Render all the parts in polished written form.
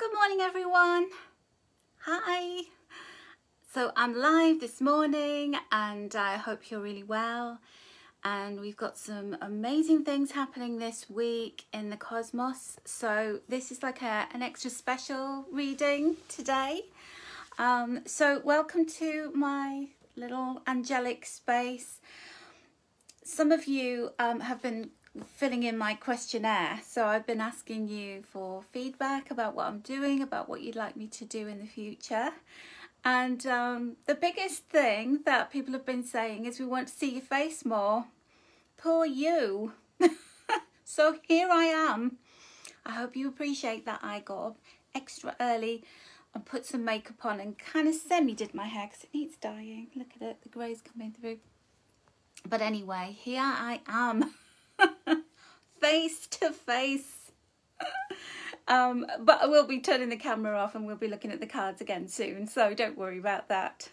Good morning, everyone. Hi. So I'm live this morning and I hope you're really well. And we've got some amazing things happening this week in the cosmos. So this is like an extra special reading today. So welcome to my little angelic space. Some of you have been filling in my questionnaire, so I've been asking you for feedback about what I'm doing, about what you'd like me to do in the future. And the biggest thing that people have been saying is we want to see your face more. Poor you. So here I am. I hope you appreciate that I got up extra early and put some makeup on and kind of semi-did my hair because it needs dyeing. Look at it, the grey's coming through. But anyway, here I am. Face to face. But I will be turning the camera off and we'll be looking at the cards again soon, so don't worry about that.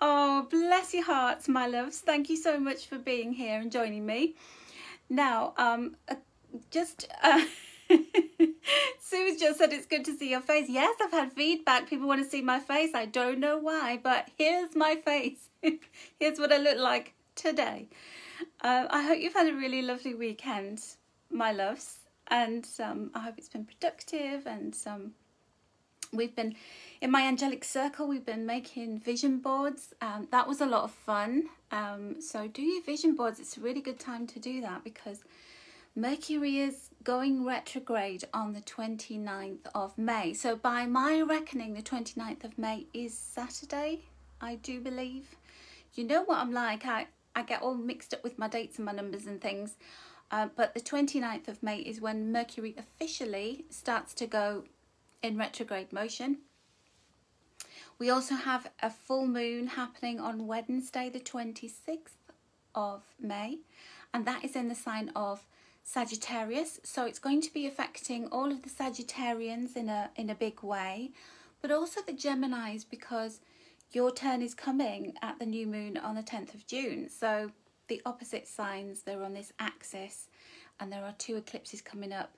Oh, bless your hearts, my loves. Thank you so much for being here and joining me. Now, Sue's just said it's good to see your face. Yes, I've had feedback. People want to see my face. I don't know why, but here's my face. Here's what I look like today. I hope you've had a really lovely weekend, my loves, and I hope it's been productive. And we've been, in my angelic circle, we've been making vision boards. That was a lot of fun. So do your vision boards. It's a really good time to do that because Mercury is going retrograde on the 29th of May. So by my reckoning, the 29th of May is Saturday, I do believe. You know what I'm like. I get all mixed up with my dates and my numbers and things. But the 29th of May is when Mercury officially starts to go in retrograde motion. We also have a full moon happening on Wednesday, the 26th of May. And that is in the sign of Sagittarius. So it's going to be affecting all of the Sagittarians in a big way. But also the Geminis, because your turn is coming at the new moon on the 10th of June. So the opposite signs, they're on this axis, and there are two eclipses coming up.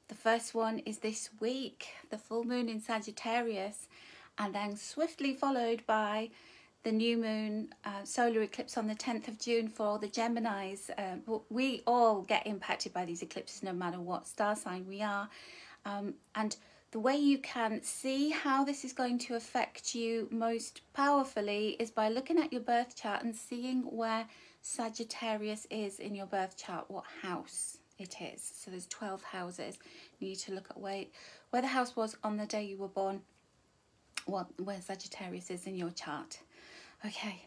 The first one is this week, the full moon in Sagittarius, and then swiftly followed by the new moon solar eclipse on the 10th of June for all the Geminis. We all get impacted by these eclipses no matter what star sign we are. And the way you can see how this is going to affect you most powerfully is by looking at your birth chart and seeing where Sagittarius is in your birth chart, what house it is. So there's 12 houses. You need to look at where the house was on the day you were born, where Sagittarius is in your chart. Okay,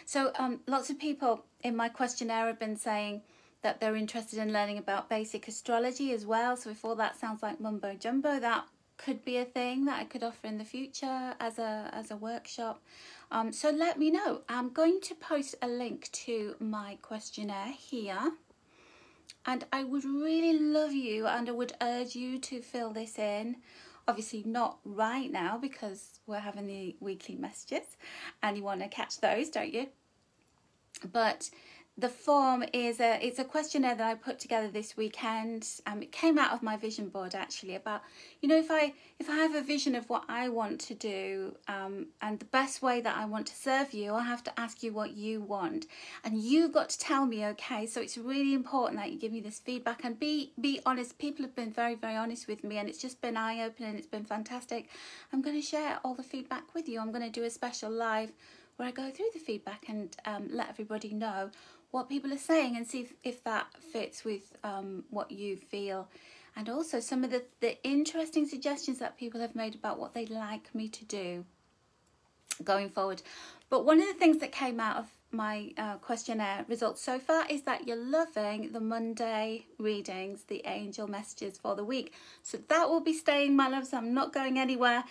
so lots of people in my questionnaire have been saying that they're interested in learning about basic astrology as well. So if all that sounds like mumbo jumbo, that could be a thing that I could offer in the future as a workshop. So let me know. I'm going to post a link to my questionnaire here. And I would really love you, and I would urge you to fill this in. Obviously not right now because we're having the weekly messages and you want to catch those, don't you? But the form is it's a questionnaire that I put together this weekend. It came out of my vision board actually, about, you know, if I have a vision of what I want to do and the best way that I want to serve you, I have to ask you what you want, and you've got to tell me. Okay, so it's really important that you give me this feedback and be honest. People have been very, very honest with me, and it's just been eye-opening. It's been fantastic. I'm going to share all the feedback with you. I'm going to do a special live where I go through the feedback and let everybody know what people are saying and see if that fits with what you feel. And also some of the interesting suggestions that people have made about what they'd like me to do going forward. But one of the things that came out of my questionnaire results so far is that you're loving the Monday readings, the angel messages for the week. So that will be staying, my loves. I'm not going anywhere.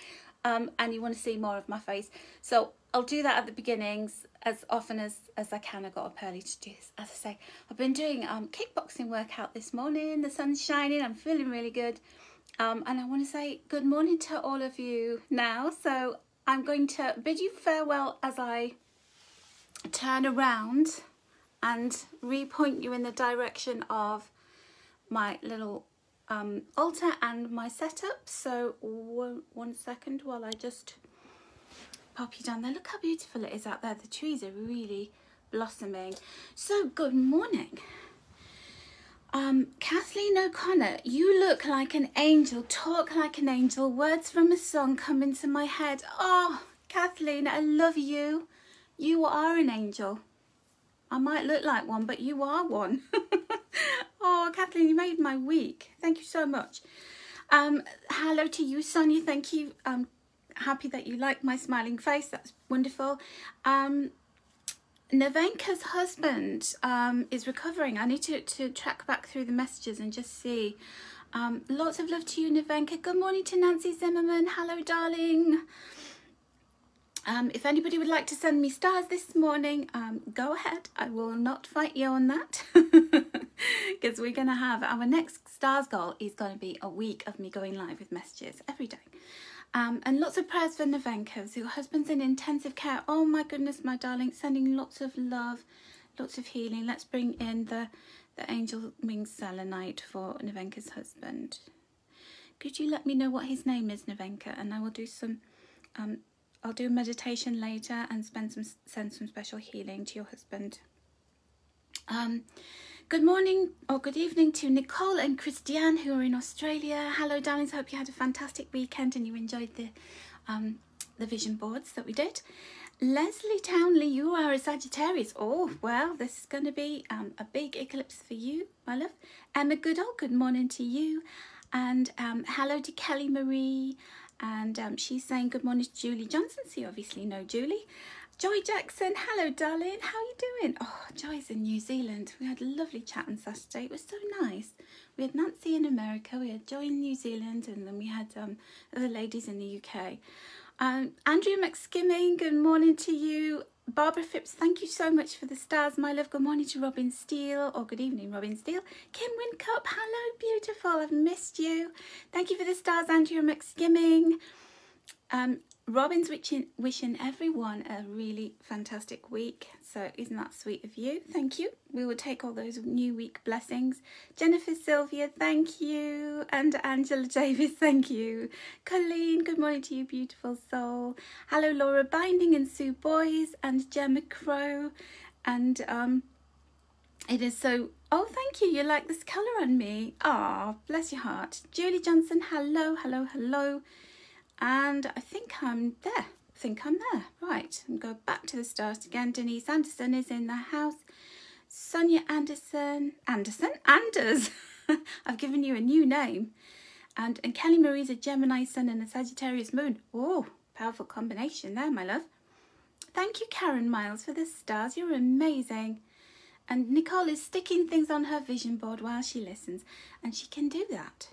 And you want to see more of my face. So I'll do that at the beginnings as often as I can. I got up early to do this. As I say, I've been doing kickboxing workout this morning. The sun's shining. I'm feeling really good. And I want to say good morning to all of you now. So I'm going to bid you farewell as I turn around and repoint you in the direction of my little altar and my setup. So one second while I just pop you down there. Look how beautiful it is out there. The trees are really blossoming. So good morning. Kathleen O'Connor, you look like an angel, talk like an angel, words from a song come into my head. Oh, Kathleen, I love you. You are an angel. I might look like one, but you are one. Oh, Kathleen, you made my week. Thank you so much. Hello to you, Sonia. Thank you. Happy that you like my smiling face. That's wonderful. Nevenka's husband is recovering. I need to track back through the messages and just see. Lots of love to you, Nevenka. Good morning to Nancy Zimmerman. Hello, darling. If anybody would like to send me stars this morning, go ahead. I will not fight you on that. Because we're going to have our next stars goal is going to be a week of me going live with messages every day. And lots of prayers for Nevenka. Your husband's in intensive care. Oh my goodness, my darling. Sending lots of love, lots of healing. Let's bring in the angel wing selenite for Nevenka's husband. Could you let me know what his name is, Nevenka? And I will do some... I'll do a meditation later and send some special healing to your husband. Good morning or good evening to Nicole and Christiane who are in Australia. Hello, darlings. Hope you had a fantastic weekend and you enjoyed the vision boards that we did. Leslie Townley, you are a Sagittarius. Oh, well, this is going to be a big eclipse for you, my love. Emma Goodall, good morning to you. And hello to Kelly Marie. And she's saying good morning to Julie Johnson. So you obviously know Julie. Joy Jackson, hello darling, how are you doing? Oh, Joy's in New Zealand. We had a lovely chat on Saturday. It was so nice. We had Nancy in America, we had Joy in New Zealand, and then we had other ladies in the UK. Andrea McSkimming, good morning to you. Barbara Phipps, thank you so much for the stars, my love. Good morning to Robin Steele, or good evening, Robin Steele. Kim Wincup, hello, beautiful. I've missed you. Thank you for the stars, Andrea McSkimming. Robin's wishing everyone a really fantastic week. So isn't that sweet of you? Thank you. We will take all those new week blessings. Jennifer Sylvia, thank you. And Angela Davis, thank you. Colleen, good morning to you, beautiful soul. Hello, Laura Binding and Sue Boys and Gemma Crow. And it is so... Oh, thank you. You like this colour on me. Ah, bless your heart. Julie Johnson, hello, hello, hello. And I think I'm there. Right, and go back to the stars again. Denise Anderson is in the house. Sonia Anders. I've given you a new name. And Kelly Marie's a Gemini sun and a Sagittarius moon. Oh, powerful combination there, my love. Thank you, Karen Miles, for the stars. You're amazing. And Nicole is sticking things on her vision board while she listens. And she can do that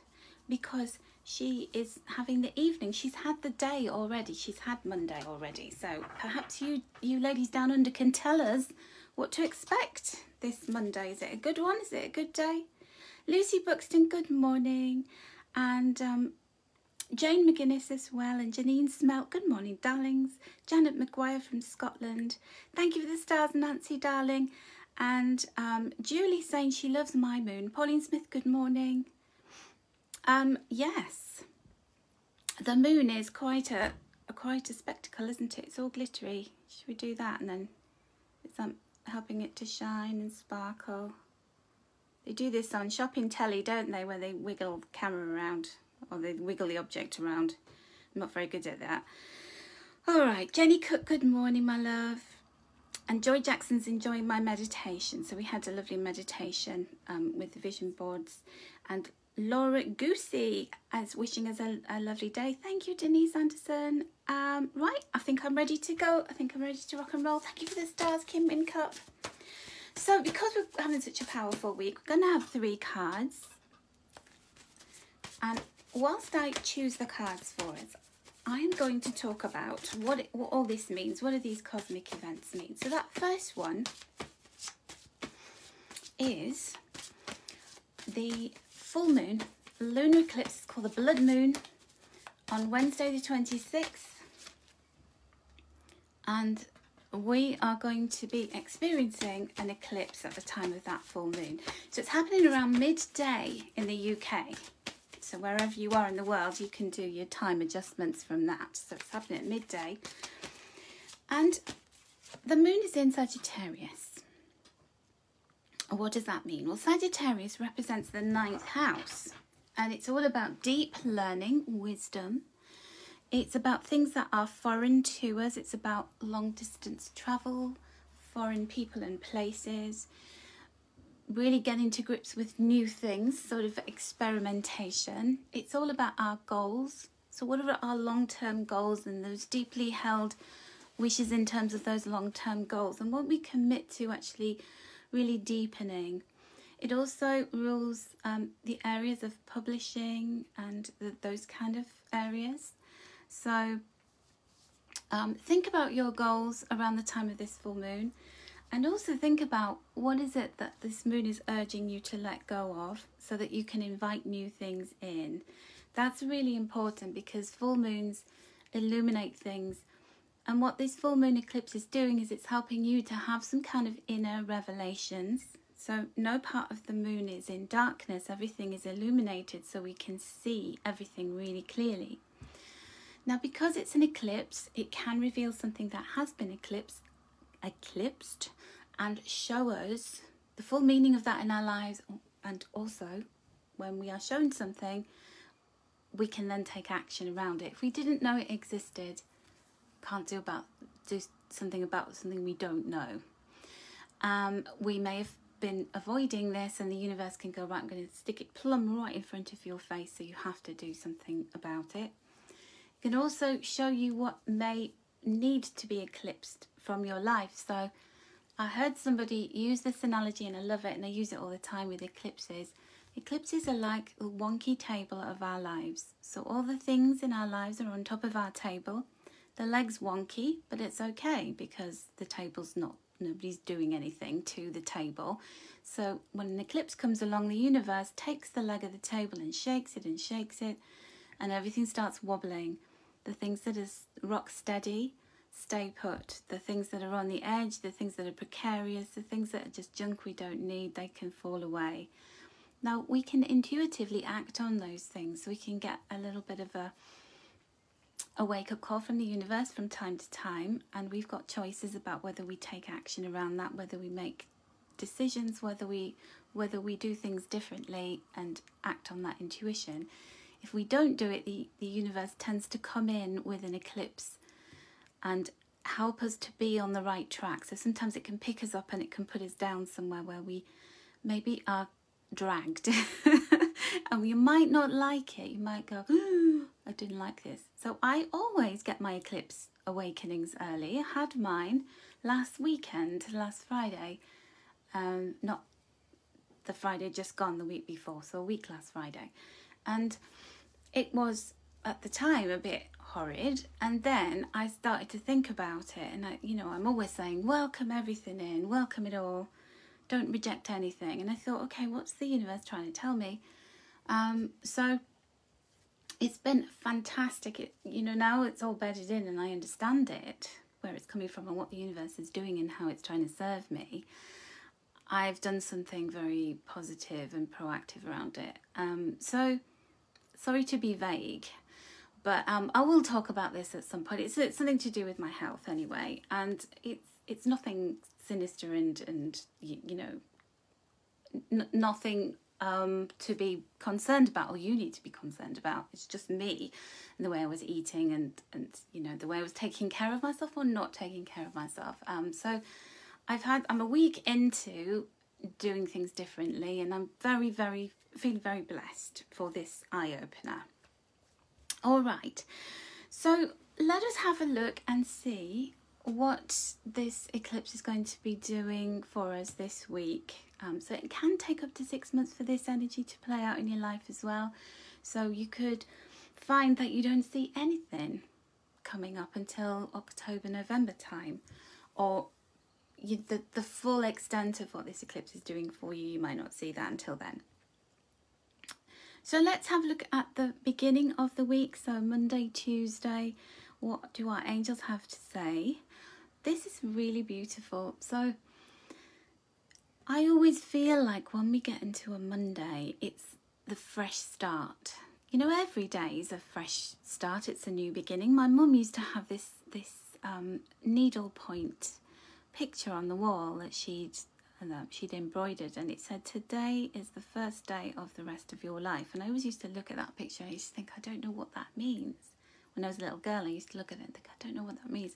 because she is having the evening. She's had the day already. She's had Monday already. So perhaps you ladies down under can tell us what to expect this Monday. Is it a good one? Is it a good day? Lucy Buxton, good morning. And Jane McGuinness as well. And Janine Smelt, good morning, darlings. Janet McGuire from Scotland. Thank you for the stars, Nancy, darling. And Julie saying she loves my moon. Pauline Smith, good morning. Yes, the moon is quite a spectacle, isn't it? It's all glittery. Should we do that? And then it's helping it to shine and sparkle. They do this on shopping telly, don't they, where they wiggle the camera around, or they wiggle the object around. I'm not very good at that. All right, Jenny Cook, good morning, my love. And Joy Jackson's enjoying my meditation. So we had a lovely meditation with the vision boards. And Laura Goosey is wishing us a lovely day. Thank you, Denise Anderson. Right, I think I'm ready to go. I think I'm ready to rock and roll. Thank you for the stars, Kim Wincup. So because we're having such a powerful week, we're going to have 3 cards. And whilst I choose the cards for us, I am going to talk about what all this means. What do these cosmic events mean? So that first one is the full moon, lunar eclipse, called the blood moon, on Wednesday the 26th. And we are going to be experiencing an eclipse at the time of that full moon. So it's happening around midday in the UK. So wherever you are in the world, you can do your time adjustments from that. So it's happening at midday. And the moon is in Sagittarius. What does that mean? Well, Sagittarius represents the 9th house. And it's all about deep learning, wisdom. It's about things that are foreign to us. It's about long distance travel, foreign people and places. Really getting to grips with new things, sort of experimentation. It's all about our goals. So what are our long-term goals and those deeply held wishes in terms of those long-term goals and what we commit to actually really deepening. It also rules the areas of publishing and those kind of areas. So think about your goals around the time of this full moon. And also think about what is it that this moon is urging you to let go of so that you can invite new things in. That's really important because full moons illuminate things. And what this full moon eclipse is doing is it's helping you to have some kind of inner revelations. So no part of the moon is in darkness. Everything is illuminated so we can see everything really clearly. Now, because it's an eclipse, it can reveal something that has been eclipsed and show us the full meaning of that in our lives. And also, when we are shown something, we can then take action around it. If we didn't know it existed, can't do something about something we don't know. We may have been avoiding this, and the universe can go, right, I'm going to stick it plumb right in front of your face, so you have to do something about it. It can also show you what may need to be eclipsed from your life. So I heard somebody use this analogy and I love it, and I use it all the time with eclipses. Eclipses are like a wonky table of our lives. So all the things in our lives are on top of our table. The leg's wonky, but it's okay because the table's nobody's doing anything to the table. So when an eclipse comes along, the universe takes the leg of the table and shakes it, and everything starts wobbling. The things that are rock steady stay put. The things that are on the edge, the things that are precarious, the things that are just junk we don't need, they can fall away. Now, we can intuitively act on those things. We can get a little bit of a wake-up call from the universe from time to time, and we've got choices about whether we take action around that, whether we make decisions, whether we do things differently and act on that intuition. If we don't do it, the universe tends to come in with an eclipse and help us to be on the right track. So sometimes it can pick us up and it can put us down somewhere where we maybe are dragged and you might not like it. You might go, I didn't like this. So I always get my eclipse awakenings early. I had mine last Friday, not the Friday just gone, the week before, so a week last Friday. And it was at the time a bit horrid, and then I started to think about it, and I'm always saying welcome everything in, welcome it all, don't reject anything. And I thought, okay, what's the universe trying to tell me? So it's been fantastic. Now it's all bedded in and I understand it, where it's coming from and what the universe is doing and how it's trying to serve me. I've done something very positive and proactive around it. So sorry to be vague, but I will talk about this at some point. It's something to do with my health anyway, and it's nothing sinister and nothing to be concerned about, or you need to be concerned about. It's just me and the way I was eating and the way I was taking care of myself or not taking care of myself. So I'm a week into doing things differently, and I'm feeling very blessed for this eye-opener. All right, so let us have a look and see what this eclipse is going to be doing for us this week. So it can take up to 6 months for this energy to play out in your life as well. So you could find that you don't see anything coming up until October, November time, or the full extent of what this eclipse is doing for you, you might not see that until then. So let's have a look at the beginning of the week. So Monday, Tuesday, what do our angels have to say? This is really beautiful. So I always feel like when we get into a Monday, it's the fresh start. You know, every day is a fresh start. It's a new beginning. My mum used to have this needle point picture on the wall that she'd embroidered, and it said, "Today is the first day of the rest of your life." And I always used to look at that picture and I used to think, I don't know what that means. When I was a little girl, I used to look at it and think, I don't know what that means.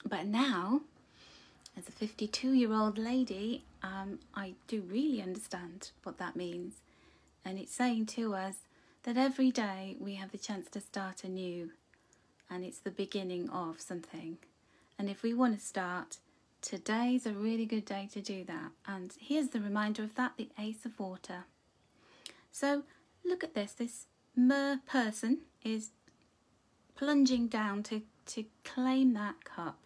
But now, as a 52-year-old lady, I do really understand what that means. And it's saying to us that every day we have the chance to start anew, and it's the beginning of something. And if we want to start, today's a really good day to do that. And here's the reminder of that, the Ace of Water. So look at this. This mer person is plunging down to claim that cup.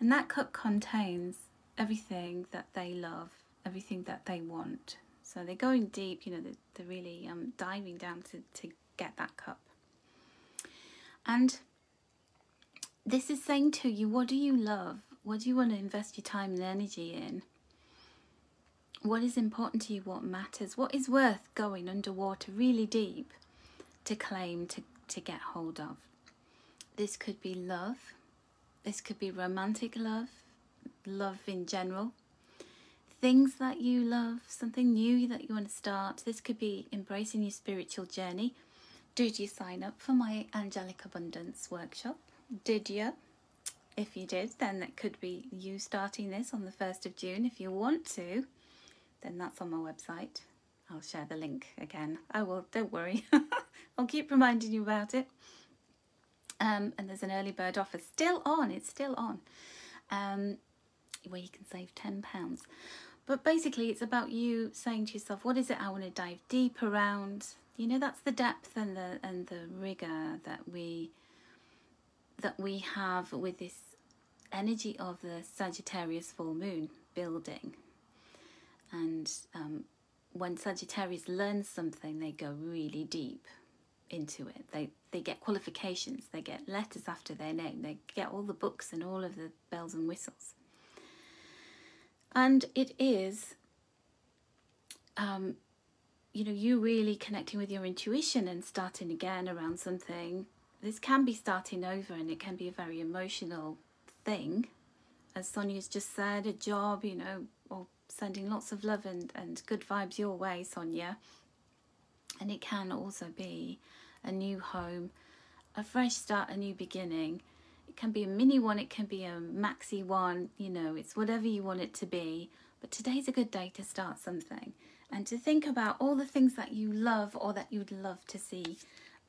And that cup contains everything that they love, everything that they want. So they're going deep, you know, they're really diving down to get that cup. And this is saying to you, what do you love? What do you want to invest your time and energy in? What is important to you? What matters? What is worth going underwater really deep to claim, to get hold of? This could be love. This could be romantic love, love in general. Things that you love, something new that you want to start. This could be embracing your spiritual journey. Did you sign up for my Angelic Abundance workshop? Did you? If you did, then that could be you starting this on the 1st of June. If you want to, then that's on my website. I'll share the link again. I will, don't worry. I'll keep reminding you about it. And there's an early bird offer still on. It's still on. Where you can save £10. But basically it's about you saying to yourself, what is it I want to dive deep around? You know, that's the depth and the rigor that we have with this energy of the Sagittarius full moon building. And when Sagittarius learns something, they go really deep into it. They get qualifications, they get letters after their name, they get all the books and all of the bells and whistles. And it is, you know, you really connecting with your intuition and starting again around something. This can be starting over, and it can be a very emotional thing. As Sonia's just said, a job, you know, or sending lots of love and good vibes your way, Sonia. And it can also be a new home, a fresh start, a new beginning. It can be a mini one, it can be a maxi one, you know, it's whatever you want it to be. But today's a good day to start something and to think about all the things that you love or that you'd love to see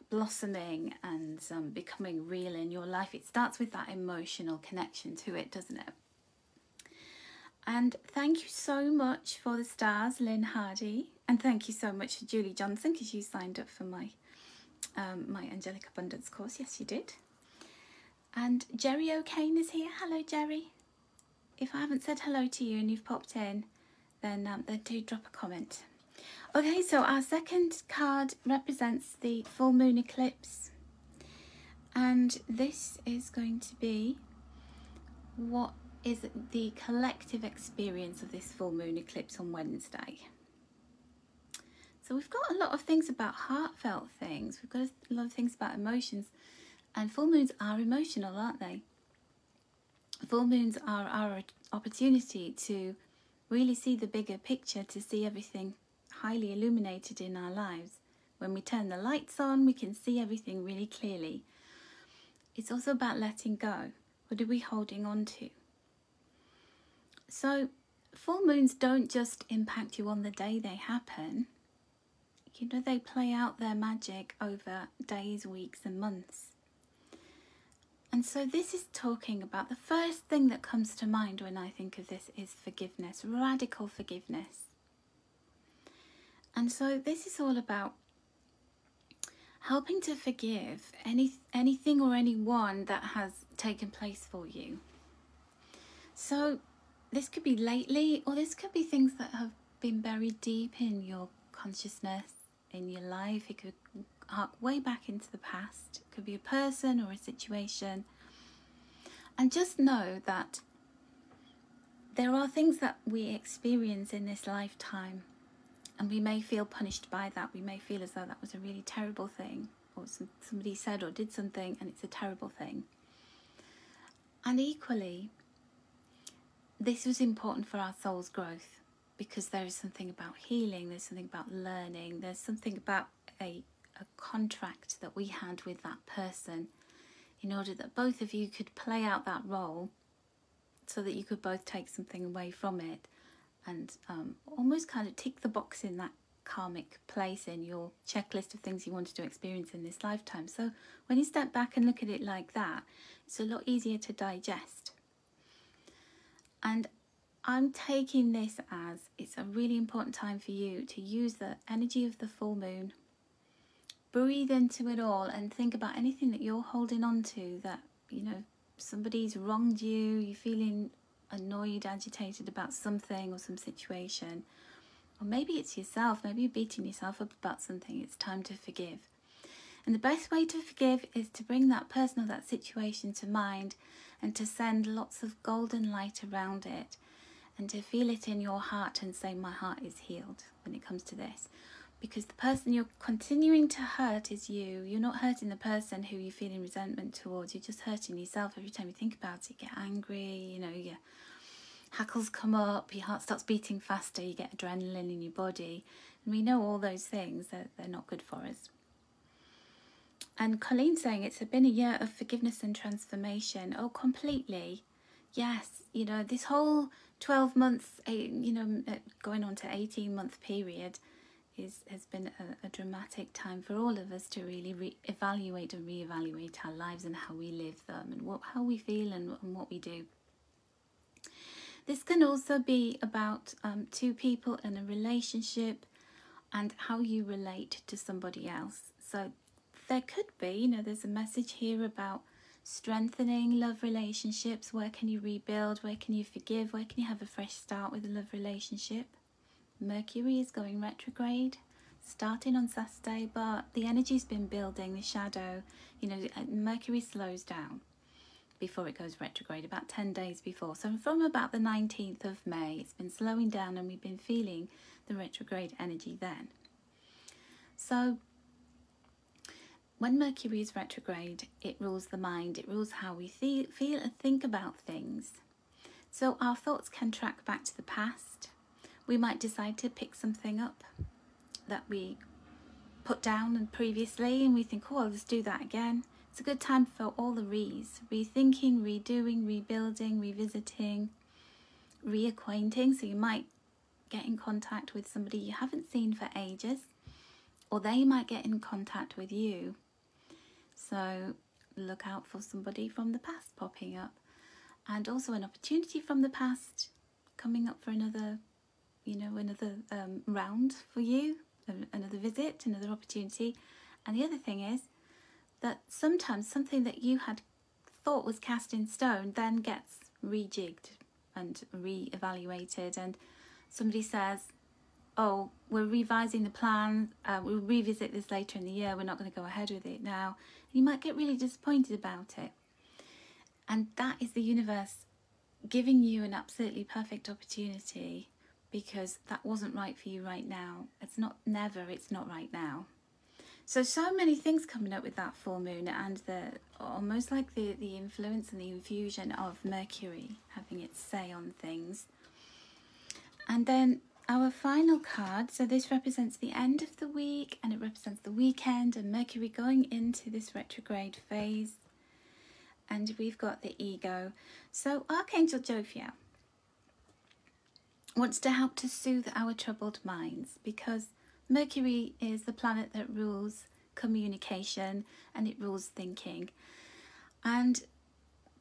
blossoming and becoming real in your life. It starts with that emotional connection to it, doesn't it? And thank you so much for the stars, Lynn Hardy. And thank you so much to Julie Johnson, because you signed up for my my Angelic Abundance course. Yes, you did. And Jerry O'Kane is here. Hello, Jerry. If I haven't said hello to you and you've popped in, then do drop a comment. Okay, so our second card represents the full moon eclipse. And this is going to be what is the collective experience of this full moon eclipse on Wednesday. So we've got a lot of things about heartfelt things. We've got a lot of things about emotions. And full moons are emotional, aren't they? Full moons are our opportunity to really see the bigger picture, to see everything highly illuminated in our lives. When we turn the lights on, we can see everything really clearly. It's also about letting go. What are we holding on to? So full moons don't just impact you on the day they happen. You know, they play out their magic over days, weeks and months. And so this is talking about, the first thing that comes to mind when I think of this is forgiveness, radical forgiveness. And so this is all about helping to forgive anything or anyone that has taken place for you. So this could be lately, or this could be things that have been buried deep in your consciousness, in your life. It could hark way back into the past. It could be a person or a situation. And just know that there are things that we experience in this lifetime And we may feel punished by that. We may feel as though that was a really terrible thing, or somebody said or did something and it's a terrible thing. And equally, this was important for our soul's growth, because there is something about healing, there's something about learning, there's something about a contract that we had with that person in order that both of you could play out that role, so that you could both take something away from it and almost kind of tick the box in that karmic place in your checklist of things you wanted to experience in this lifetime. So when you step back and look at it like that, it's a lot easier to digest. And I'm taking this as it's a really important time for you to use the energy of the full moon, breathe into it all, and think about anything that you're holding on to, that, you know, somebody's wronged you, you're feeling annoyed, agitated about something or some situation, or maybe it's yourself, maybe you're beating yourself up about something. It's time to forgive. And the best way to forgive is to bring that person or that situation to mind, and to send lots of golden light around it, and to feel it in your heart and say, my heart is healed when it comes to this. Because the person you're continuing to hurt is you. You're not hurting the person who you're feeling resentment towards. You're just hurting yourself. Every time you think about it, you get angry, you know, your hackles come up, your heart starts beating faster, you get adrenaline in your body. And we know all those things, that they're not good for us. And Colleen's saying it's been a year of forgiveness and transformation. Oh, completely. Yes, you know, this whole 12 months, going on to 18-month period has been a dramatic time for all of us to really evaluate and reevaluate our lives and how we live them, and how we feel and what we do. This can also be about two people in a relationship and how you relate to somebody else. So there could be, you know, there's a message here about strengthening love relationships. Where can you rebuild? Where can you forgive? Where can you have a fresh start with a love relationship? Mercury is going retrograde, starting on Saturday, but the energy's been building, the shadow. You know, Mercury slows down before it goes retrograde, about 10 days before. So from about the 19th of May, it's been slowing down, and we've been feeling the retrograde energy then. So when Mercury is retrograde, it rules the mind, it rules how we feel and think about things. So our thoughts can track back to the past. We might decide to pick something up that we put down and previously, and we think, oh, let's do that again. It's a good time for all the rethinking, redoing, rebuilding, revisiting, reacquainting. So you might get in contact with somebody you haven't seen for ages, or they might get in contact with you. So look out for somebody from the past popping up, and also an opportunity from the past coming up for another round for you, another visit, another opportunity. And the other thing is that sometimes something that you had thought was cast in stone then gets rejigged and re-evaluated, and somebody says, oh, we're revising the plan, we'll revisit this later in the year, we're not going to go ahead with it now. And you might get really disappointed about it. And that is the universe giving you an absolutely perfect opportunity, because that wasn't right for you right now. It's not right now. So many things coming up with that full moon, and almost like the influence and the infusion of Mercury having its say on things. And then our final card, so this represents the end of the week, and it represents the weekend and Mercury going into this retrograde phase. And we've got the ego. So Archangel Jophiel wants to help to soothe our troubled minds, because Mercury is the planet that rules communication and it rules thinking. And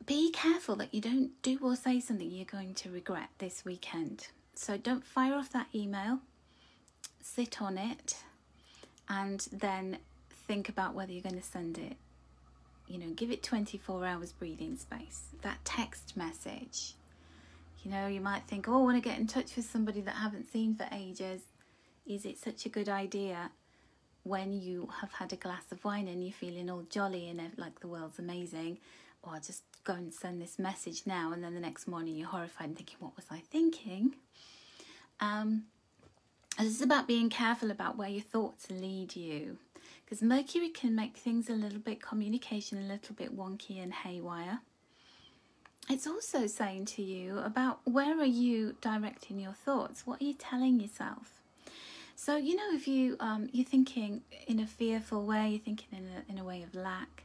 be careful that you don't do or say something you're going to regret this weekend. So don't fire off that email, sit on it, and then think about whether you're going to send it. You know, give it 24 hours breathing space. That text message, you know, you might think, oh, I want to get in touch with somebody that I haven't seen for ages. Is it such a good idea when you have had a glass of wine and you're feeling all jolly and like the world's amazing? Or just go and send this message now, and then the next morning you're horrified and thinking, what was I thinking? And this is about being careful about where your thoughts lead you, because Mercury can make things a little bit, communication a little bit wonky and haywire. It's also saying to you about where are you directing your thoughts? What are you telling yourself? So, you know, if you're thinking in a fearful way, you're thinking in a way of lack.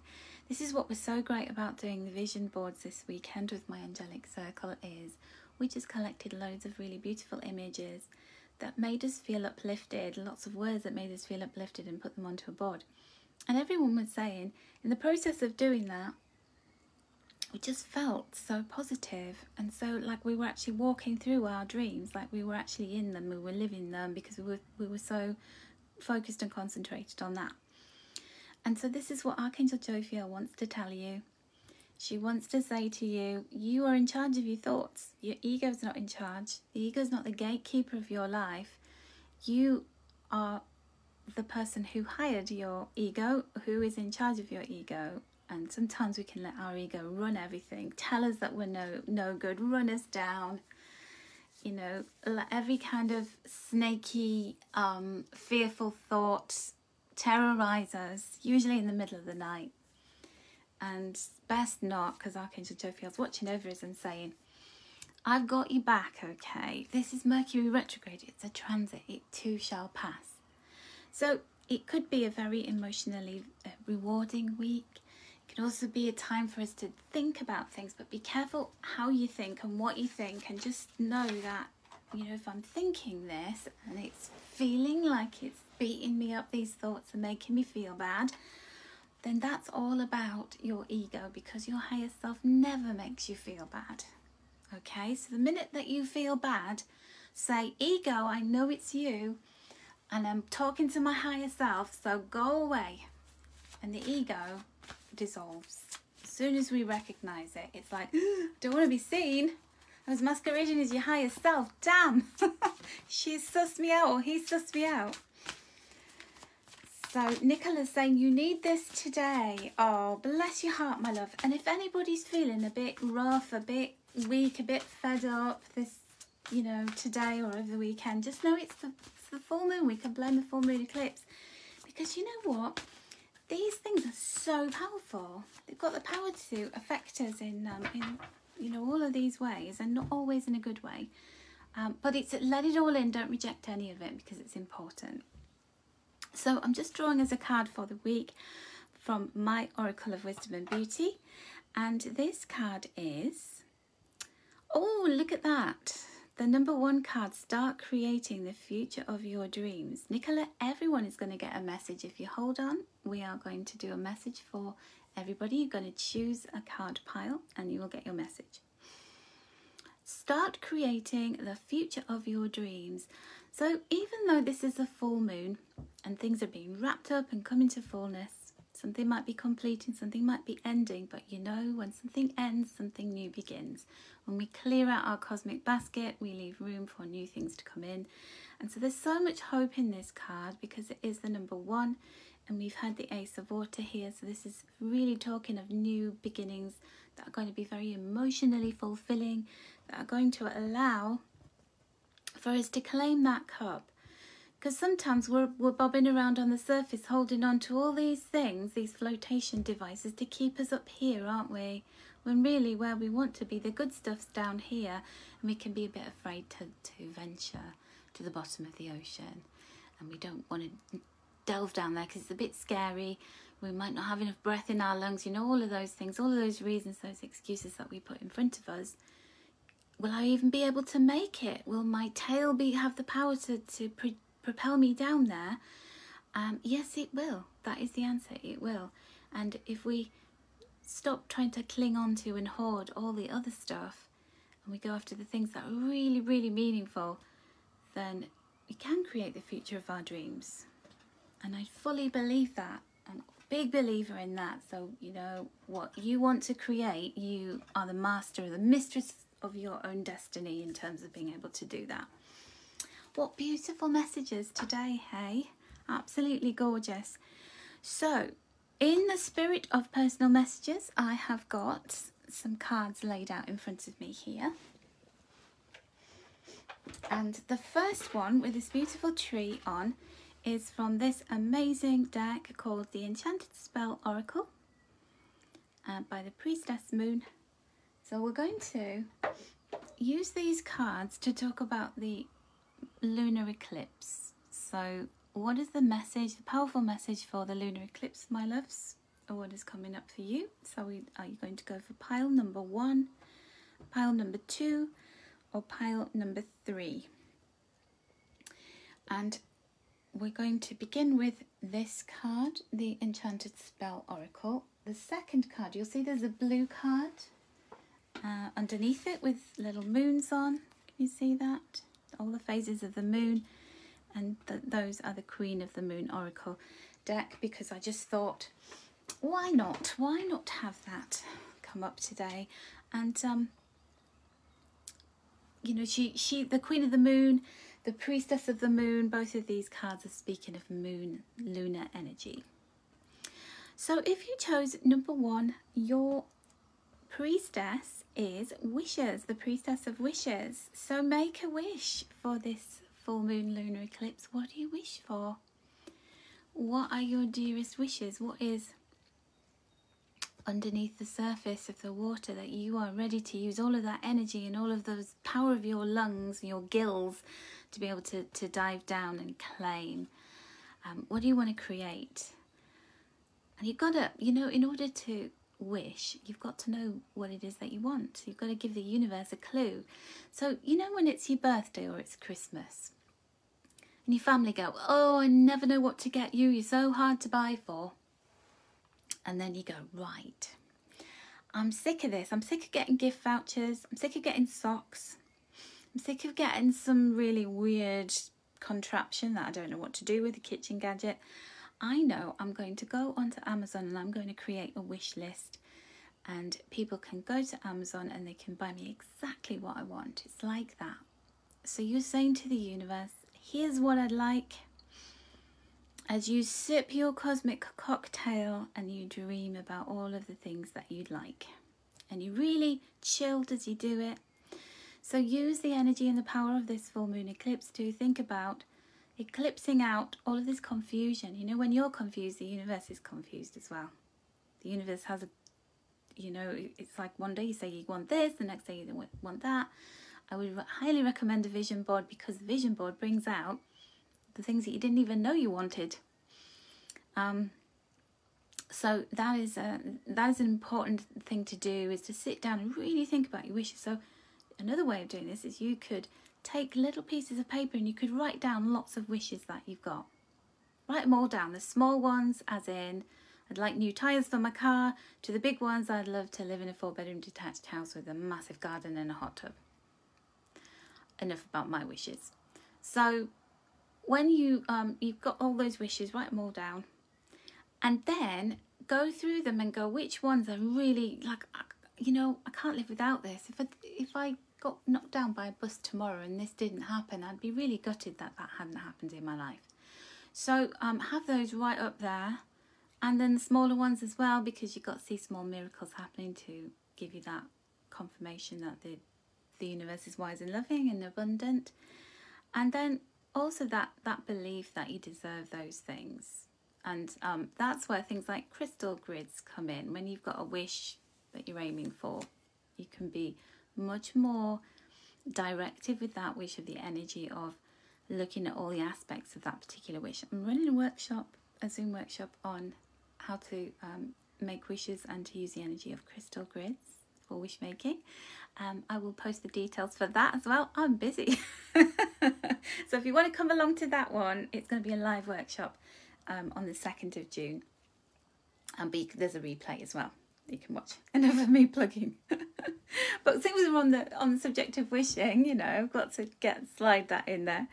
This is what was so great about doing the vision boards this weekend with my angelic circle, is we just collected loads of really beautiful images that made us feel uplifted, lots of words that made us feel uplifted, and put them onto a board. And everyone was saying, in the process of doing that, we just felt so positive, and so like we were actually walking through our dreams, like we were actually in them, we were living them, because we were so focused and concentrated on that. And so this is what Archangel Jophiel wants to tell you. She wants to say to you, you are in charge of your thoughts. Your ego's not in charge. The ego's not the gatekeeper of your life. You are the person who hired your ego, who is in charge of your ego. And sometimes we can let our ego run everything, tell us that we're no good, run us down, you know, let every kind of snaky, fearful thought terrorize us, usually in the middle of the night. And best not, because Archangel Jophiel's watching over us and saying, I've got you back, okay? This is Mercury retrograde. It's a transit. It too shall pass. So it could be a very emotionally rewarding week. It can also be a time for us to think about things, but be careful how you think and what you think, and just know that, you know, if I'm thinking this and it's feeling like it's beating me up, these thoughts are making me feel bad, then that's all about your ego, because your higher self never makes you feel bad. Okay, so the minute that you feel bad, say, ego, I know it's you, and I'm talking to my higher self, so go away. And the ego dissolves. As soon as we recognize it, it's like, don't want to be seen. I was masquerading as your higher self. Damn. She's sussed me out, or he sussed me out. So Nicola's saying, you need this today. Oh, bless your heart, my love. And if anybody's feeling a bit rough, a bit weak, a bit fed up this, you know, today or over the weekend, just know it's the full moon. We can blame the full moon eclipse, because you know what? These things are so powerful. They've got the power to affect us in you know, all of these ways, and not always in a good way. But it's let it all in. Don't reject any of it, because it's important. So I'm just drawing as a card for the week from my Oracle of Wisdom and Beauty. And this card is, oh, look at that. The number 1 card, start creating the future of your dreams. Nicola, everyone is going to get a message. If you hold on, we are going to do a message for everybody. You're going to choose a card pile and you will get your message. Start creating the future of your dreams. So even though this is a full moon and things are being wrapped up and coming to fullness, something might be completing, something might be ending, but you know, when something ends, something new begins. When we clear out our cosmic basket, we leave room for new things to come in. And so there's so much hope in this card, because it is the number 1, and we've had the Ace of Water here. So this is really talking of new beginnings that are going to be very emotionally fulfilling, that are going to allow for us to claim that cup. Because sometimes we're bobbing around on the surface, holding on to all these things, these flotation devices to keep us up here, aren't we? When really where we want to be, the good stuff's down here, and we can be a bit afraid to venture to the bottom of the ocean. And we don't want to delve down there because it's a bit scary. We might not have enough breath in our lungs, you know, all of those things, all of those reasons, those excuses that we put in front of us. Will I even be able to make it? Will my tail have the power to propel me down there? Yes, it will. That is the answer. It will. And if we stop trying to cling on to and hoard all the other stuff, and we go after the things that are really, really meaningful, then we can create the future of our dreams. And I fully believe that. I'm a big believer in that. So, you know, what you want to create, you are the master or the mistress of your own destiny in terms of being able to do that. What beautiful messages today, hey? Absolutely gorgeous. So, in the spirit of personal messages, I have got some cards laid out in front of me here. And the first one with this beautiful tree on is from this amazing deck called the Enchanted Spell Oracle by the Priestess Moon. So we're going to use these cards to talk about the lunar eclipse. So what is the message, the powerful message for the lunar eclipse, my loves? Or what is coming up for you? So are you going to go for pile number 1, pile number 2, or pile number 3? And we're going to begin with this card, the Enchanted Spell Oracle. The second card, you'll see there's a blue card underneath it with little moons on. Can you see that? All the phases of the moon, and those are the Queen of the Moon Oracle deck, because I just thought, why not have that come up today? And you know, she the Queen of the Moon, the Priestess of the Moon, both of these cards are speaking of moon, lunar energy. So if you chose number 1, your priestess is wishes, the Priestess of Wishes. So make a wish for this full moon lunar eclipse. What do you wish for? What are your dearest wishes? What is underneath the surface of the water that you are ready to use all of that energy and all of those power of your lungs, your gills, to be able to dive down and claim? What do you want to create? And you've got to, you know, in order to wish, you've got to know what it is that you want. You've got to give the universe a clue. So, you know, when it's your birthday or it's Christmas, and your family go, oh, I never know what to get you, you're so hard to buy for. And then you go, right, I'm sick of this. I'm sick of getting gift vouchers. I'm sick of getting socks. I'm sick of getting some really weird contraption that I don't know what to do with, a kitchen gadget. I know I'm going to go onto Amazon and I'm going to create a wish list, and people can go to Amazon and they can buy me exactly what I want. It's like that. So you're saying to the universe, here's what I'd like. As you sip your cosmic cocktail and you dream about all of the things that you'd like, and you really chilled as you do it. So use the energy and the power of this full moon eclipse to think about eclipsing out all of this confusion. You know, when you're confused, the universe is confused as well. The universe has a, you know, it's like one day you say you want this, the next day you want that. I would highly recommend a vision board, because the vision board brings out the things that you didn't even know you wanted. So that is an important thing to do, is to sit down and really think about your wishes. So another way of doing this is you could take little pieces of paper and you could write down lots of wishes that you've got. Write them all down. The small ones, as in, I'd like new tyres for my car, to the big ones, I'd love to live in a 4-bedroom detached house with a massive garden and a hot tub. Enough about my wishes. So when you've got all those wishes, write them all down, and then go through them and go, which ones are really like, you know, I can't live without this. If I got knocked down by a bus tomorrow and this didn't happen, I'd be really gutted that that hadn't happened in my life. So have those right up there, and then the smaller ones as well, because you've got to see small miracles happening to give you that confirmation that the universe is wise and loving and abundant. And then also that belief that you deserve those things. And that's where things like crystal grids come in. When you've got a wish that you're aiming for, you can be much more directive with that wish, of the energy of looking at all the aspects of that particular wish. I'm running a workshop, a Zoom workshop, on how to make wishes and to use the energy of crystal grids for wish making. I will post the details for that as well. I'm busy. So if you want to come along to that one, it's going to be a live workshop on the 2nd of June. And there's a replay as well. You can watch. Enough of me plugging. But since we're on the subject of wishing, you know, I've got to slide that in there.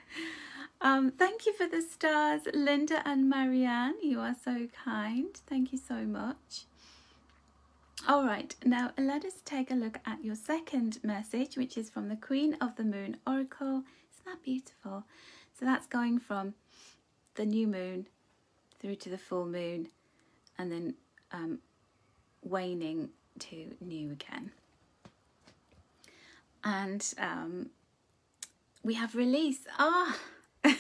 Thank you for the stars, Linda and Marianne. You are so kind. Thank you so much. All right, now let us take a look at your second message, which is from the Queen of the Moon Oracle. Isn't that beautiful? So that's going from the new moon through to the full moon, and then waning to new again. And we have release. Ah, this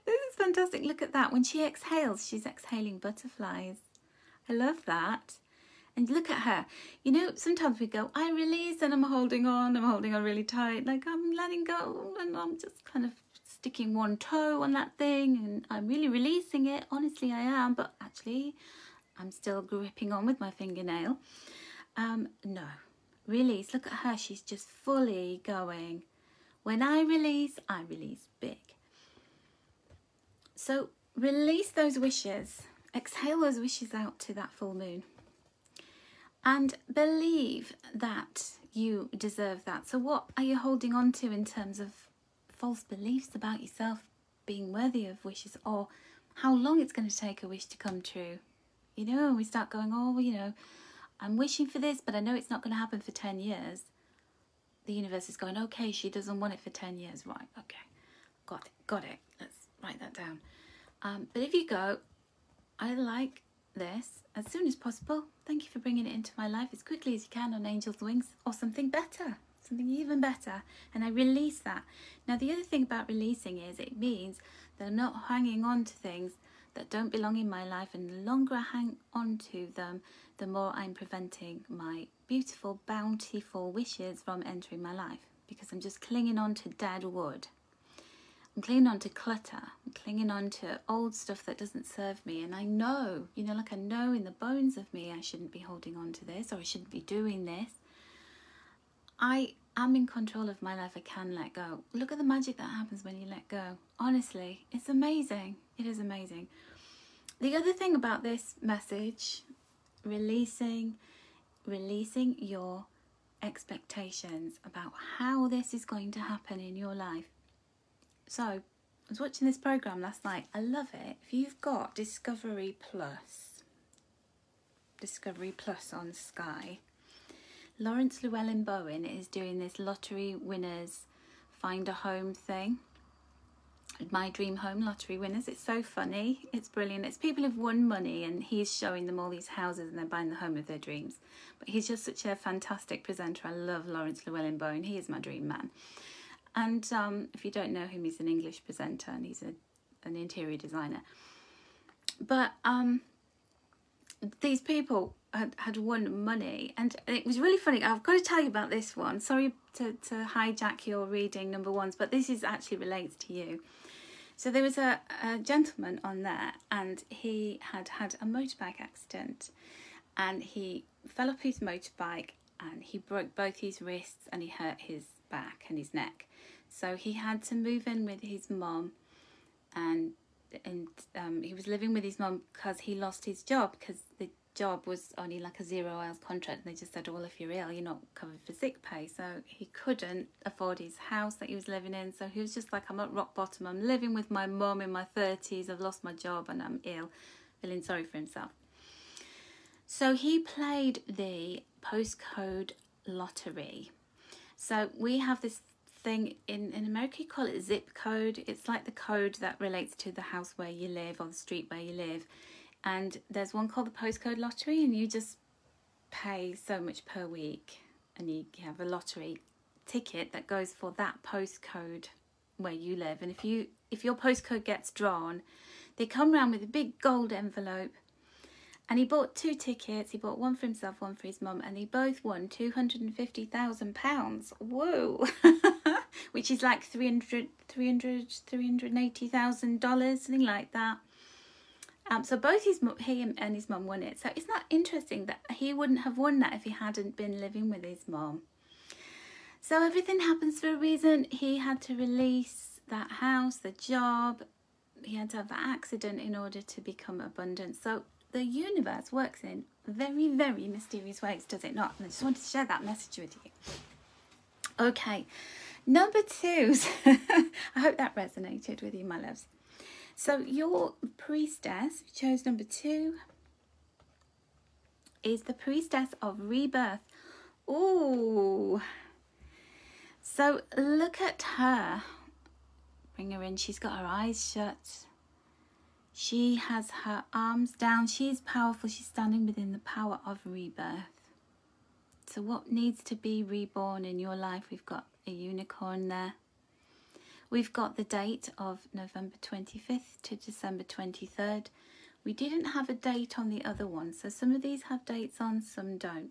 is fantastic. Look at that. When she exhales, she's exhaling butterflies. I love that. And look at her. You know, sometimes we go, I release, and I'm holding on really tight. Like I'm letting go, and I'm just kind of sticking one toe on that thing, and I'm really releasing it. Honestly, I am, but actually I'm still gripping on with my fingernail. No, release. Look at her. She's just fully going. When I release big. So release those wishes. Exhale those wishes out to that full moon. And believe that you deserve that. So what are you holding on to in terms of false beliefs about yourself being worthy of wishes, or how long it's going to take a wish to come true? You know, we start going, oh, well, you know, I'm wishing for this, but I know it's not going to happen for 10 years. The universe is going, okay, she doesn't want it for 10 years. Right, okay, got it. Let's write that down. But if you go, I like this as soon as possible. Thank you for bringing it into my life as quickly as you can on angel's wings, or something better, something even better. And I release that. Now, the other thing about releasing is it means that I'm not hanging on to things that don't belong in my life, and the longer I hang on to them, the more I'm preventing my beautiful, bountiful wishes from entering my life, because I'm just clinging on to dead wood. I'm clinging on to clutter. I'm clinging on to old stuff that doesn't serve me. And I know, you know, like I know in the bones of me, I shouldn't be holding on to this, or I shouldn't be doing this. I am in control of my life. I can let go. Look at the magic that happens when you let go. Honestly, it's amazing. It is amazing. The other thing about this message, releasing your expectations about how this is going to happen in your life. So, I was watching this program last night. I love it. If you've got Discovery Plus on Sky, Lawrence Llewellyn-Bowen is doing this lottery winners find a home thing. My Dream Home lottery winners. It's so funny. It's brilliant. It's people who've won money, and he's showing them all these houses, and they're buying the home of their dreams. But he's just such a fantastic presenter. I love Lawrence Llewellyn-Bowen. He is my dream man. And if you don't know him, he's an English presenter, and he's an interior designer. But these people had won money, and it was really funny. I've got to tell you about this one. Sorry to hijack your reading number ones, but this is actually relates to you. So there was a gentleman on there, and he had a motorbike accident, and he fell off his motorbike, and he broke both his wrists, and he hurt his back and his neck. So he had to move in with his mum, and he was living with his mum because he lost his job, because the job was only like a 0 hours contract, and they just said, well, if you're ill, you're not covered for sick pay. So he couldn't afford his house that he was living in, so he was just like, I'm at rock bottom, I'm living with my mum in my 30s, I've lost my job and I'm ill, feeling sorry for himself. So he played the postcode lottery. So we have this thing in America, you call it zip code. It's like the code that relates to the house where you live or the street where you live. And there's one called the postcode lottery, and you just pay so much per week, and you have a lottery ticket that goes for that postcode where you live. And if your postcode gets drawn, they come round with a big gold envelope. And he bought 2 tickets. He bought one for himself, one for his mum, and they both won £250,000. Whoa! Which is like $380,000, something like that. So both he and his mum won it. So isn't that interesting that he wouldn't have won that if he hadn't been living with his mum? So everything happens for a reason. He had to release that house, the job. He had to have that accident in order to become abundant. So the universe works in very, very mysterious ways, does it not? And I just wanted to share that message with you. Okay, number 2. I hope that resonated with you, my loves. So your priestess, who chose number 2, is the priestess of rebirth. Ooh. So look at her. Bring her in. She's got her eyes shut. She has her arms down. She's powerful. She's standing within the power of rebirth. So what needs to be reborn in your life? We've got a unicorn there. We've got the date of November 25th to December 23rd. We didn't have a date on the other one, so some of these have dates on, some don't.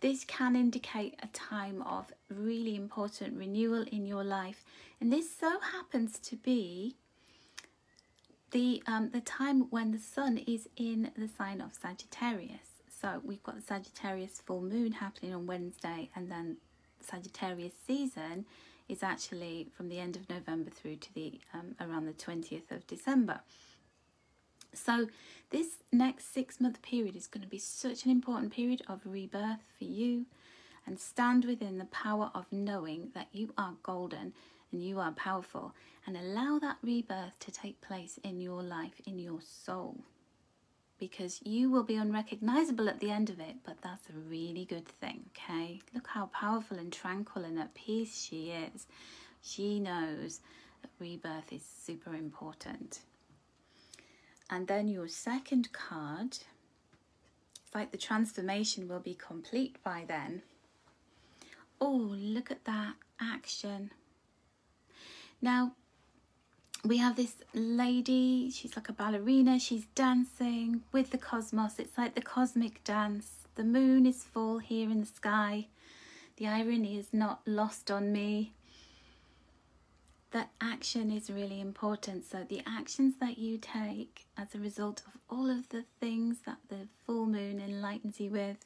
This can indicate a time of really important renewal in your life, and this so happens to be the time when the sun is in the sign of Sagittarius. So we've got the Sagittarius full moon happening on Wednesday, and then Sagittarius season is actually from the end of November through to the around the 20th of December. So this next 6-month period is going to be such an important period of rebirth for you, and stand within the power of knowing that you are golden and you are powerful, and allow that rebirth to take place in your life, in your soul, because you will be unrecognizable at the end of it, but that's a really good thing. Okay, look how powerful and tranquil and at peace she is. She knows that rebirth is super important. And then your second card, it's like the transformation will be complete by then. Oh, look at that action. Now, we have this lady, she's like a ballerina, she's dancing with the cosmos. It's like the cosmic dance. The moon is full here in the sky. The irony is not lost on me. That action is really important. So the actions that you take as a result of all of the things that the full moon enlightens you with,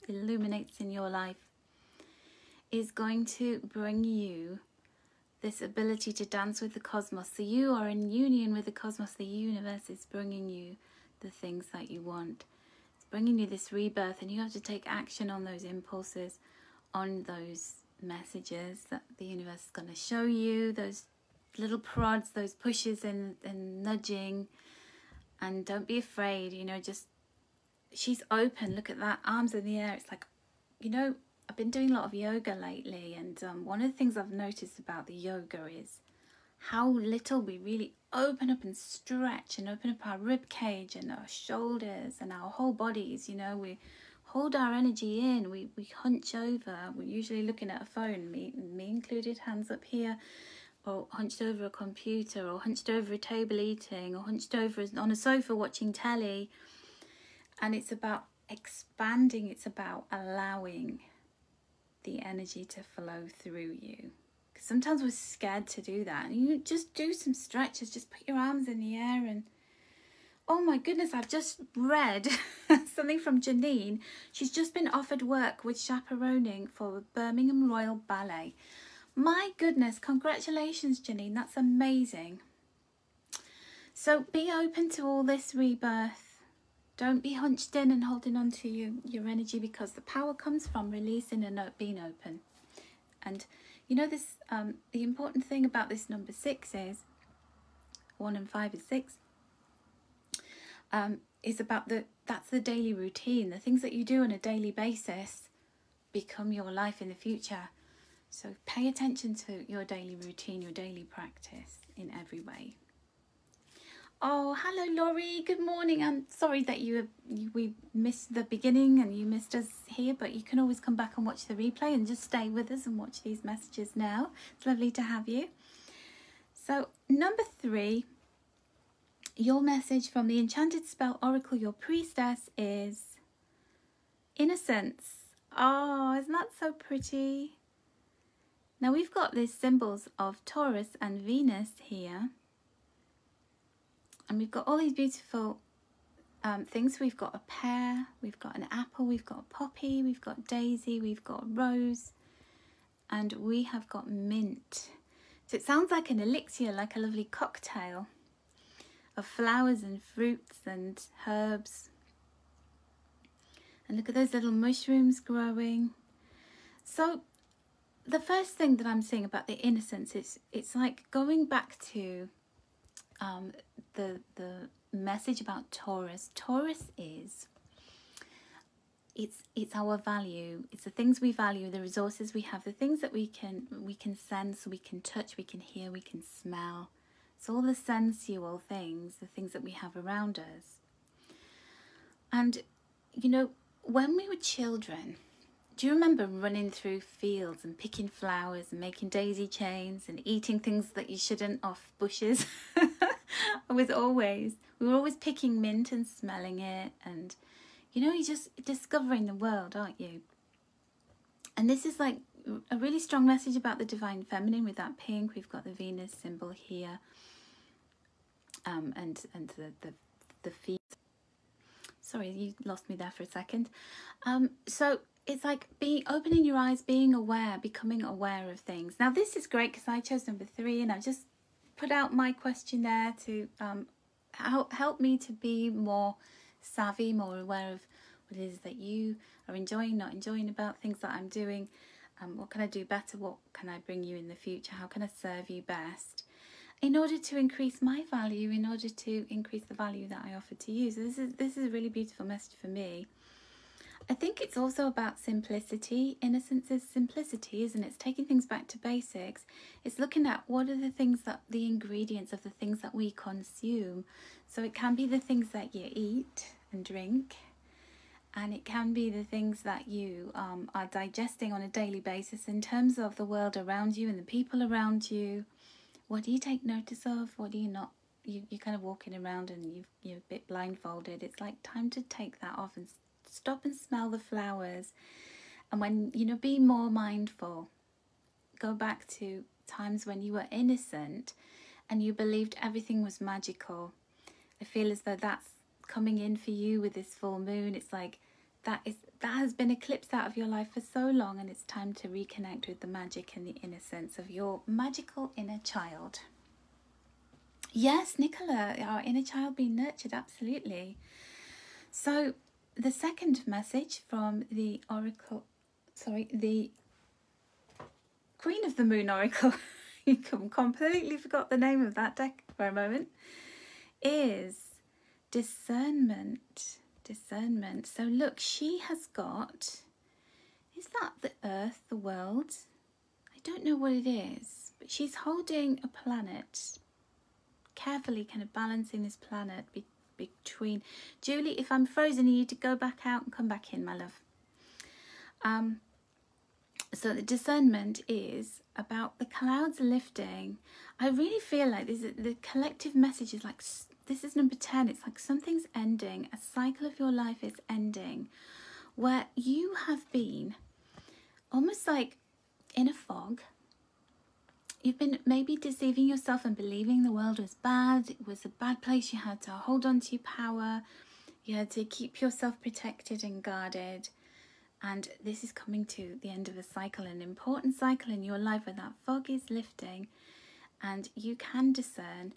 illuminates in your life, is going to bring you this ability to dance with the cosmos. So you are in union with the cosmos. The universe is bringing you the things that you want. It's bringing you this rebirth, and you have to take action on those impulses, on those messages that the universe is going to show you, those little prods, those pushes and nudging. And don't be afraid, you know, just, she's open. Look at that, arms in the air. It's like, you know, I've been doing a lot of yoga lately, and one of the things I've noticed about the yoga is how little we really open up and stretch and open up our rib cage and our shoulders and our whole bodies. You know, we hold our energy in, we hunch over. We're usually looking at a phone, me included, hands up here, or hunched over a computer, or hunched over a table eating, or hunched over on a sofa watching telly. And it's about expanding, it's about allowing the energy to flow through you. Because sometimes we're scared to do that. And you just do some stretches, just put your arms in the air. And oh my goodness, I've just read something from Janine. She's just been offered work with chaperoning for Birmingham Royal Ballet. My goodness, congratulations, Janine. That's amazing. So be open to all this rebirth. Don't be hunched in and holding on to your energy, because the power comes from releasing and being open. And you know this, the important thing about this number 6 is, 1 and 5 is 6, is about that's the daily routine. The things that you do on a daily basis become your life in the future. So pay attention to your daily routine, your daily practice in every way. Oh, hello, Laurie. Good morning. I'm sorry that we missed the beginning and you missed us here, but you can always come back and watch the replay and just stay with us and watch these messages now. It's lovely to have you. So, number 3, your message from the Enchanted Spell Oracle, your priestess, is innocence. Oh, isn't that so pretty? Now, we've got these symbols of Taurus and Venus here. And we've got all these beautiful things. We've got a pear, we've got an apple, we've got a poppy, we've got daisy, we've got a rose, and we have got mint. So it sounds like an elixir, like a lovely cocktail of flowers and fruits and herbs. And look at those little mushrooms growing. So the first thing that I'm seeing about the innocence is it's like going back to the message about Taurus. Taurus is it's our value. It's the things we value, the resources we have, the things that we can sense, we can touch, we can hear, we can smell. It's all the sensual things, the things that we have around us. And you know, when we were children, Do you remember running through fields and picking flowers and making daisy chains and eating things that you shouldn't off bushes? We were always picking mint and smelling it, and you know, you're just discovering the world, aren't you? And this is like a really strong message about the divine feminine with that pink. We've got the Venus symbol here, and the feet. Sorry, you lost me there for a second. So it's like opening your eyes, being aware, becoming aware of things. Now this is great because I chose number 3, and I've just put out my question there to help me to be more savvy, more aware of what it is that you are enjoying, not enjoying about things that I'm doing. What can I do better? What can I bring you in the future? How can I serve you best? In order to increase my value, in order to increase the value that I offer to you. So this is a really beautiful message for me. I think it's also about simplicity. Innocence is simplicity, isn't it? It's taking things back to basics. It's looking at what are the ingredients of the things that we consume. So it can be the things that you eat and drink, and it can be the things that you are digesting on a daily basis in terms of the world around you and the people around you. What do you take notice of? What do you not? You're kind of walking around and you're a bit blindfolded. It's like time to take that off and stop and smell the flowers. And when, be more mindful. Go back to times when you were innocent and you believed everything was magical. I feel as though that's coming in for you with this full moon. It's like that has been eclipsed out of your life for so long, and it's time to reconnect with the magic and the innocence of your magical inner child. Yes, Nicola, our inner child being nurtured, absolutely. So the second message from the the Queen of the Moon Oracle, you completely forgot the name of that deck for a moment, is discernment. So look, she has got, is that the earth, the world? I don't know what it is, but she's holding a planet, carefully kind of balancing this planet between. Julie, if I'm frozen, you need to go back out and come back in, my love. So the discernment is about the clouds lifting. I really feel like the collective message is like, this is number 10. It's like something's ending. A cycle of your life is ending where you have been almost like in a fog. You've been maybe deceiving yourself and believing the world was bad. It was a bad place. You had to hold on to your power. You had to keep yourself protected and guarded. And this is coming to the end of a cycle, an important cycle in your life where that fog is lifting and you can discern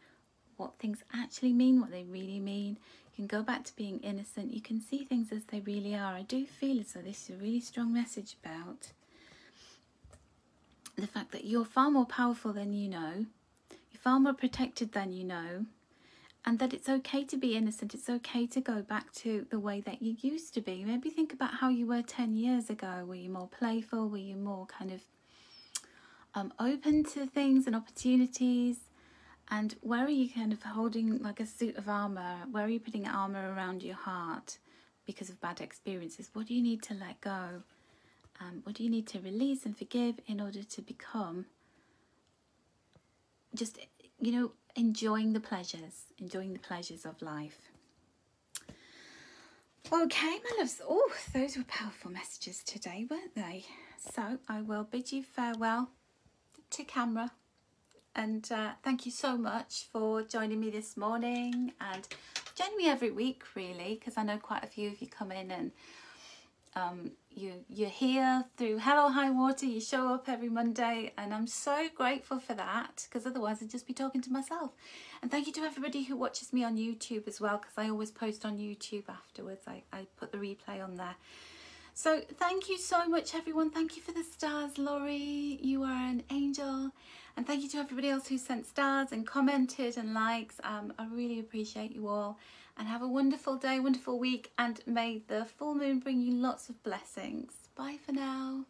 what things actually mean, what they really mean. You can go back to being innocent. You can see things as they really are. I do feel as though this is a really strong message about the fact that you're far more powerful than you know. You're far more protected than you know. And that it's okay to be innocent. It's okay to go back to the way that you used to be. Maybe think about how you were 10 years ago. Were you more playful? Were you more kind of open to things and opportunities? And where are you kind of holding like a suit of armour? Where are you putting armour around your heart because of bad experiences? What do you need to let go? What do you need to release and forgive in order to become just, enjoying the pleasures of life? Okay, my loves. Oh, those were powerful messages today, weren't they? So I will bid you farewell to camera. And thank you so much for joining me this morning, and joining me every week, really, because I know quite a few of you come in and you're here through hell or high water. You show up every Monday, and I'm so grateful for that, because otherwise I'd just be talking to myself. And thank you to everybody who watches me on YouTube as well, because I always post on YouTube afterwards. I put the replay on there. So thank you so much, everyone. Thank you for the stars, Laurie. You are an angel. And thank you to everybody else who sent stars and commented and likes. I really appreciate you all. And have a wonderful day, wonderful week. And may the full moon bring you lots of blessings. Bye for now.